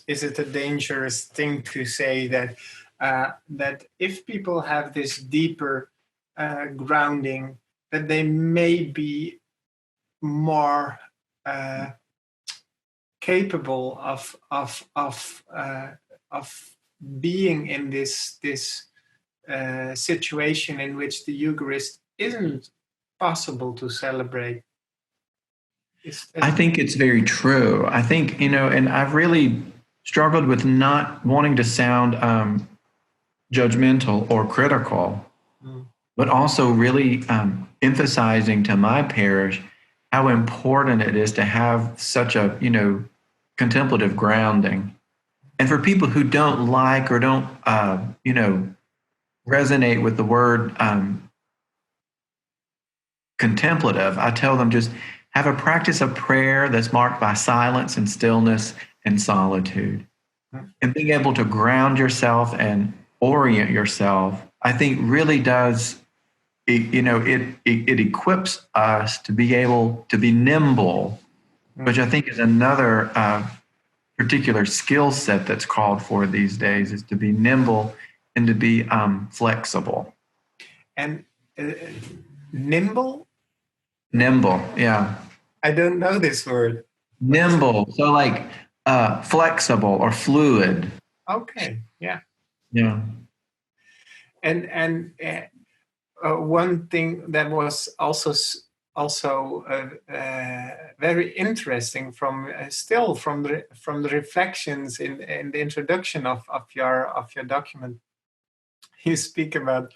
is it a dangerous thing to say that that if people have this deeper grounding, that they may be more capable of being in this situation in which the Eucharist isn't possible to celebrate? I think it's very true. I think, and I've really struggled with not wanting to sound judgmental or critical, but also really emphasizing to my parish how important it is to have such a, contemplative grounding. And for people who don't like or don't, resonate with the word contemplative, I tell them just have a practice of prayer that's marked by silence and stillness and solitude. And being able to ground yourself and orient yourself, I think really does, it equips us to be able to be nimble, which I think is another particular skill set that's called for these days, is to be nimble and to be flexible. And nimble? Nimble, yeah. I don't know this word. Nimble, so like flexible or fluid. Okay, yeah. Yeah. And one thing that was also very interesting from the reflections in the introduction of your document, you speak about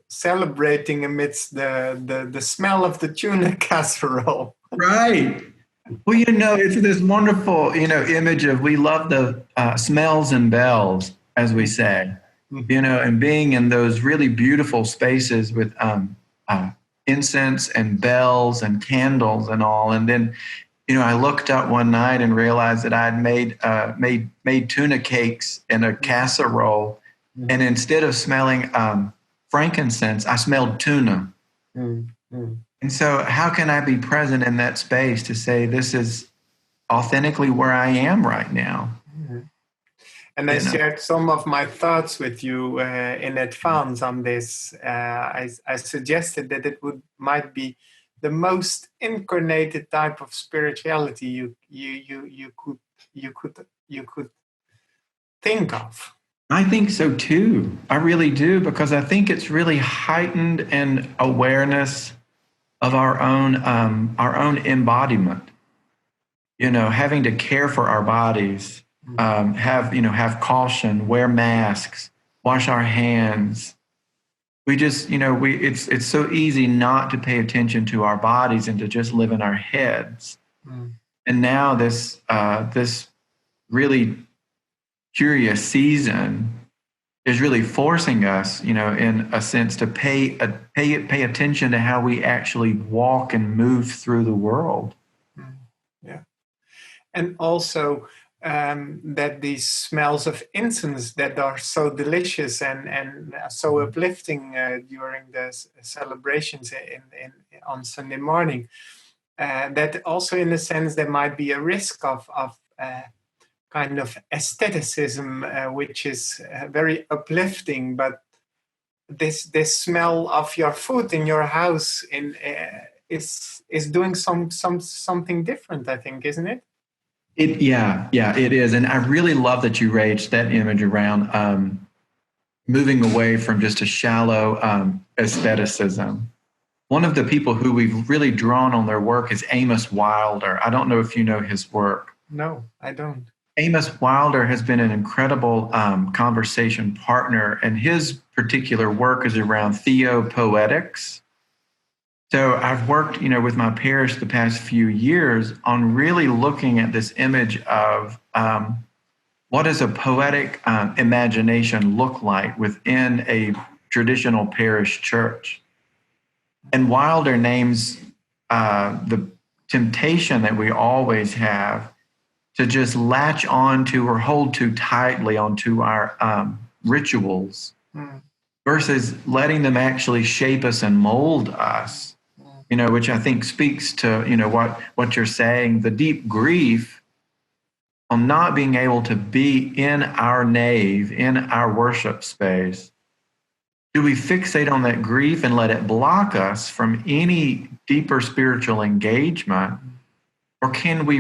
celebrating amidst the smell of the tuna casserole. Right. Well, it's this wonderful, image of, we love the smells and bells, as we say, and being in those really beautiful spaces with incense and bells and candles and all. And then, I looked up one night and realized that I'd made tuna cakes in a casserole. And instead of smelling frankincense, I smelled tuna. And so how can I be present in that space to say this is authentically where I am right now? And I shared some of my thoughts with you in advance on this. I suggested that it might be the most incarnated type of spirituality you could think of. I think so too. I really do, because I think it's really heightened an awareness of our own embodiment. Having to care for our bodies. Have caution, wear masks, wash our hands. We just, it's so easy not to pay attention to our bodies and to just live in our heads. And now this really curious season is really forcing us, in a sense, to pay attention to how we actually walk and move through the world. Yeah, and also that these smells of incense that are so delicious and so uplifting during the celebrations on Sunday morning, that also, in a sense, there might be a risk of kind of aestheticism, which is very uplifting, but this smell of your food in your house is doing something different, I think, isn't it? It is. And I really love that you raised that image around moving away from just a shallow aestheticism. One of the people who we've really drawn on their work is Amos Wilder. I don't know if you know his work. No, I don't. Amos Wilder has been an incredible conversation partner, and his particular work is around theopoetics. So I've worked, with my parish the past few years on really looking at this image of what does a poetic imagination look like within a traditional parish church. And Wilder names the temptation that we always have to just latch on to or hold too tightly onto our rituals versus letting them actually shape us and mold us. Which I think speaks to, what you're saying, the deep grief on not being able to be in our nave, in our worship space? Do we fixate on that grief and let it block us from any deeper spiritual engagement? Or can we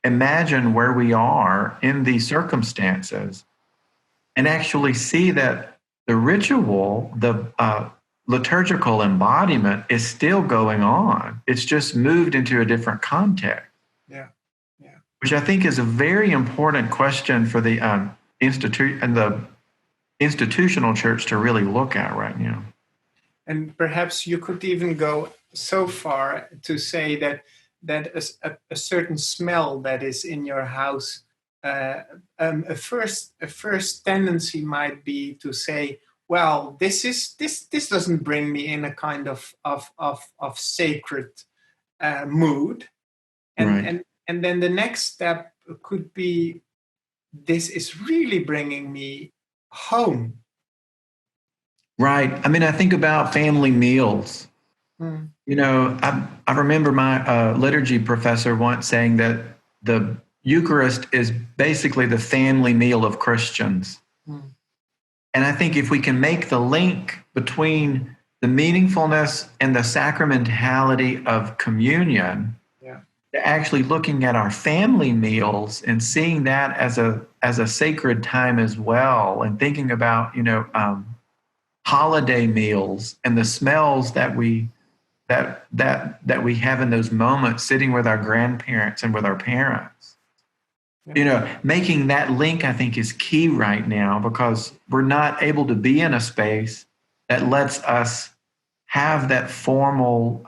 imagine where we are in these circumstances and actually see that the ritual, the liturgical embodiment is still going on? It's just moved into a different context. Yeah, yeah. Which I think is a very important question for the institutional church to really look at right now. And perhaps you could even go so far to say that a certain smell that is in your house, a first tendency might be to say, well, this doesn't bring me in a kind of sacred mood, and Right. and then the next step could be, this is really bringing me home. Right. I mean, I think about family meals. Mm. You know, I remember my liturgy professor once saying that the Eucharist is basically the family meal of Christians. Mm. And I think if we can make the link between the meaningfulness and the sacramentality of communion, Yeah. to actually looking at our family meals and seeing that as a sacred time as well, and thinking about, holiday meals and the smells that we have in those moments, sitting with our grandparents and with our parents. Yeah. Making that link, I think, is key right now, because we're not able to be in a space that lets us have that formal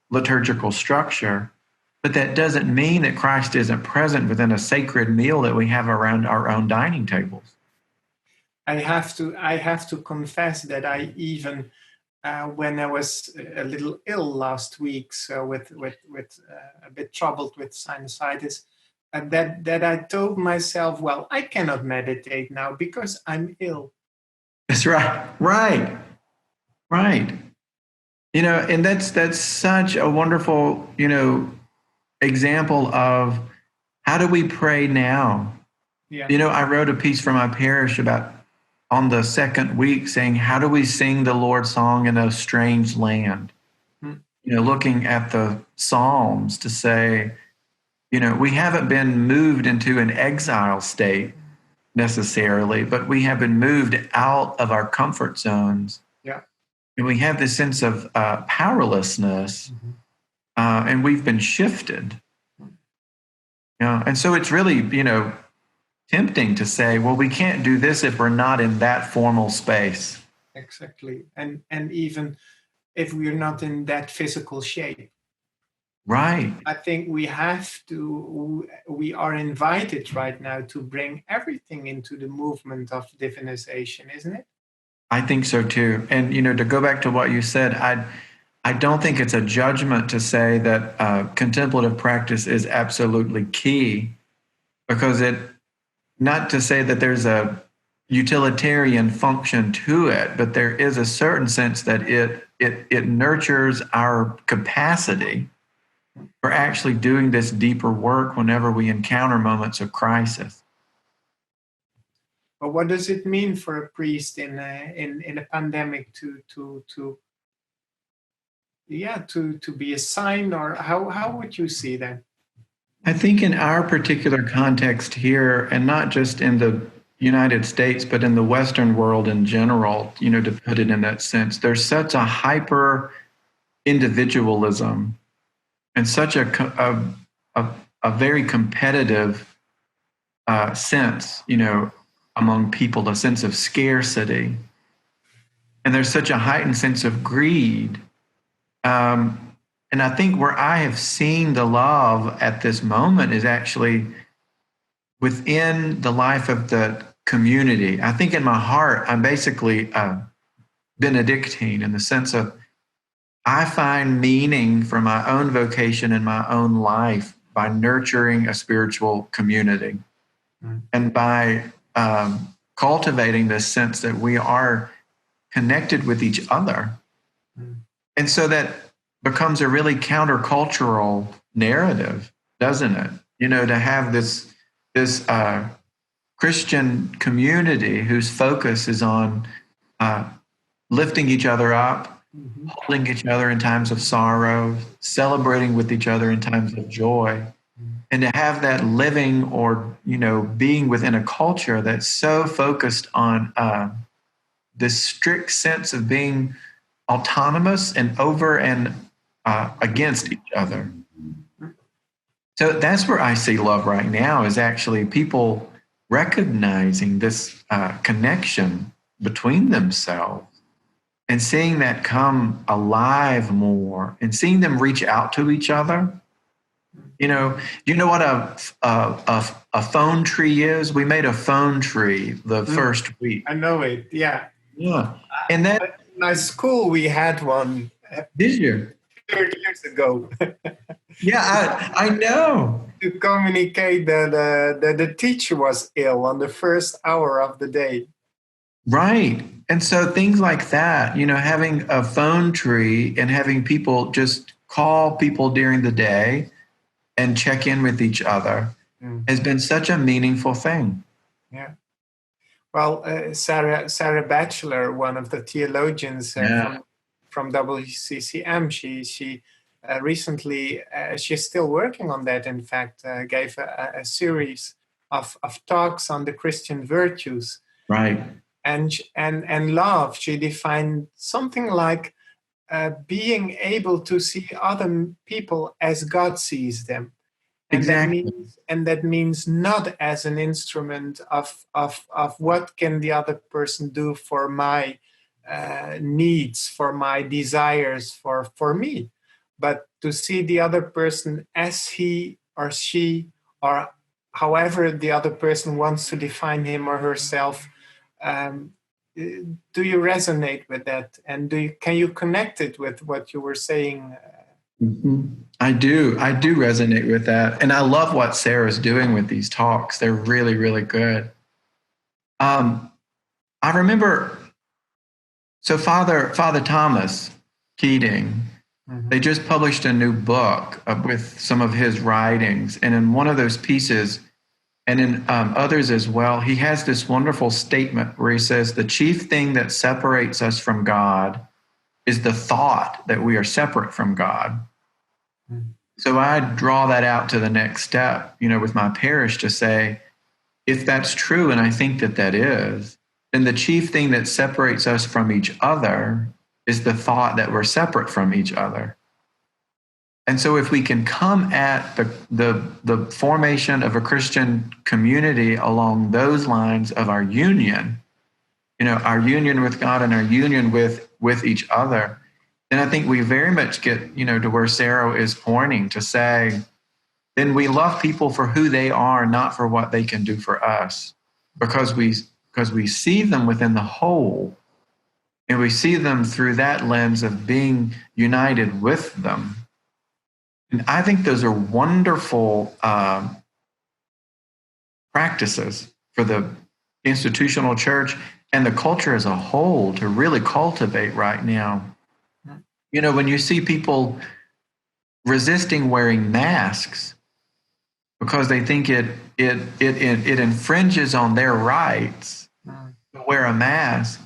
liturgical structure, but that doesn't mean that Christ isn't present within a sacred meal that we have around our own dining tables. I have to confess that I even, when I was a little ill last week, so with a bit troubled with sinusitis, and that I told myself, well, I cannot meditate now because I'm ill. That's right. Right. And that's such a wonderful, example of how do we pray now? Yeah. I wrote a piece for my parish about on the second week saying, how do we sing the Lord's song in a strange land? Mm. Looking at the Psalms to say, we haven't been moved into an exile state necessarily, but we have been moved out of our comfort zones. Yeah. And we have this sense of powerlessness, and we've been shifted. And so it's really, tempting to say, well, we can't do this if we're not in that formal space. Exactly. And even if we're not in that physical shape. Right. I think we are invited right now to bring everything into the movement of divinization, isn't it? I think so too. And, to go back to what you said, I don't think it's a judgment to say that contemplative practice is absolutely key, because not to say that there's a utilitarian function to it, but there is a certain sense that it nurtures our capacity for actually doing this deeper work whenever we encounter moments of crisis. But what does it mean for a priest in a pandemic to be assigned, or how would you see that? I think in our particular context here, and not just in the United States, but in the Western world in general, to put it in that sense, there's such a hyper individualism and such a very competitive sense, among people, a sense of scarcity. And there's such a heightened sense of greed. And I think where I have seen the love at this moment is actually within the life of the community. I think in my heart, I'm basically Benedictine, in the sense of I find meaning for my own vocation in my own life by nurturing a spiritual community, and by cultivating this sense that we are connected with each other. And so that becomes a really countercultural narrative, doesn't it? to have this Christian community whose focus is on lifting each other up, holding each other in times of sorrow, celebrating with each other in times of joy, and to have that living or being within a culture that's so focused on this strict sense of being autonomous and over and against each other. So that's where I see love right now, is actually people recognizing this connection between themselves and seeing that come alive more and seeing them reach out to each other. You know what a phone tree is? We made a phone tree the first week. I know it. Yeah. Yeah. And then in my school, we had one. Did you? 30 years ago. Yeah, I know. To communicate that the teacher was ill on the first hour of the day. Right. And so things like that, having a phone tree and having people just call people during the day and check in with each other has been such a meaningful thing. Yeah. Well, Sarah Batchelor, one of the theologians from WCCM, she recently, she's still working on that, in fact, gave a series of talks on the Christian virtues. Right. And love, she defined something like being able to see other people as God sees them. And exactly. that means not as an instrument of what can the other person do for my needs, for my desires, for me, but to see the other person as he or she, or however the other person wants to define him or herself. Do you resonate with that? And can you connect it with what you were saying? I do resonate with that. And I love what Sarah's doing with these talks. They're really, really good. I remember, so Father Thomas Keating, they just published a new book with some of his writings. And in one of those pieces, and in others as well, he has this wonderful statement where he says, the chief thing that separates us from God is the thought that we are separate from God. So I draw that out to the next step, with my parish to say, if that's true, and I think that is, then the chief thing that separates us from each other is the thought that we're separate from each other. And so if we can come at the formation of a Christian community along those lines of our union, our union with God and our union with each other, then I think we very much get, to where Sarah is pointing to say, then we love people for who they are, not for what they can do for us, because we see them within the whole, and we see them through that lens of being united with them. And I think those are wonderful practices for the institutional church and the culture as a whole to really cultivate right now. When you see people resisting wearing masks because they think it infringes on their rights to wear a mask.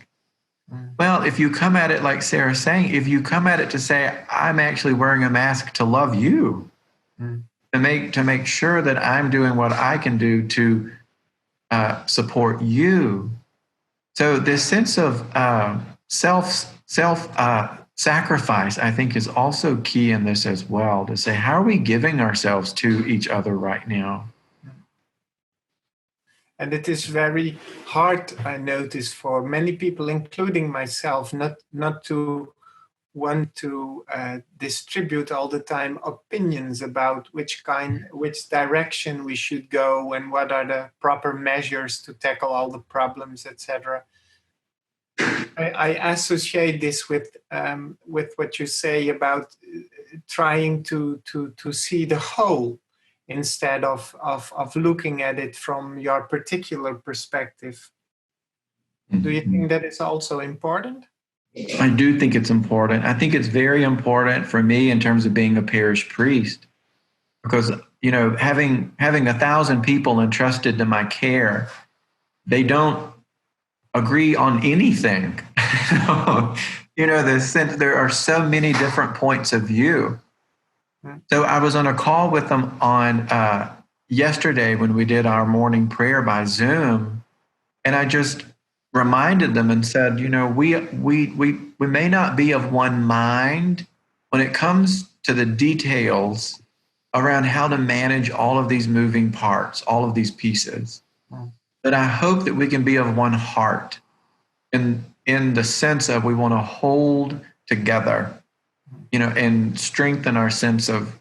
Well, if you come at it like Sarah's saying, if you come at it to say, I'm actually wearing a mask to love you, to make sure that I'm doing what I can do to support you. So this sense of self sacrifice, I think, is also key in this as well, to say, how are we giving ourselves to each other right now? And it is very hard, I notice, for many people, including myself, not to want to distribute all the time opinions about which direction we should go and what are the proper measures to tackle all the problems, etc. I associate this with what you say about trying to see the whole instead of looking at it from your particular perspective. Do you think that is also important? I do think it's important. I think it's very important for me in terms of being a parish priest, because having 1,000 people entrusted to my care, they don't agree on anything. The sense there are so many different points of view. So I was on a call with them on yesterday when we did our morning prayer by Zoom, and I just reminded them and said, we may not be of one mind when it comes to the details around how to manage all of these moving parts, all of these pieces. But I hope that we can be of one heart in the sense of we want to hold together, and strengthen our sense of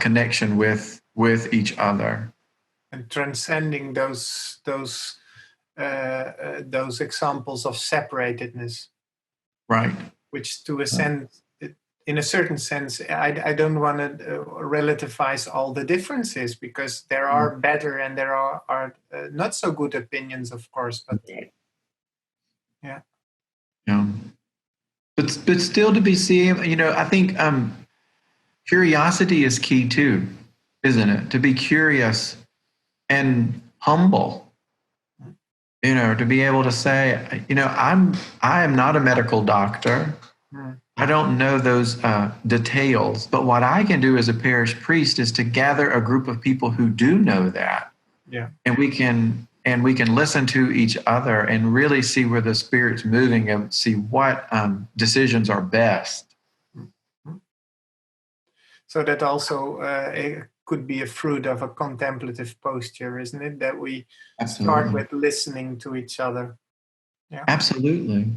connection with each other, and transcending those examples of separatedness, right? Which, to a sense, in a certain sense, I don't want to relativize all the differences, because there are better and there are not so good opinions, of course. But yeah. But still to be seen, I think curiosity is key too, isn't it? To be curious and humble, to be able to say, I am not a medical doctor. I don't know those details, but what I can do as a parish priest is to gather a group of people who do know that. Yeah. And we can listen to each other and really see where the Spirit's moving and see what decisions are best. So that also it could be a fruit of a contemplative posture, isn't it? That we start with listening to each other. Yeah. Absolutely.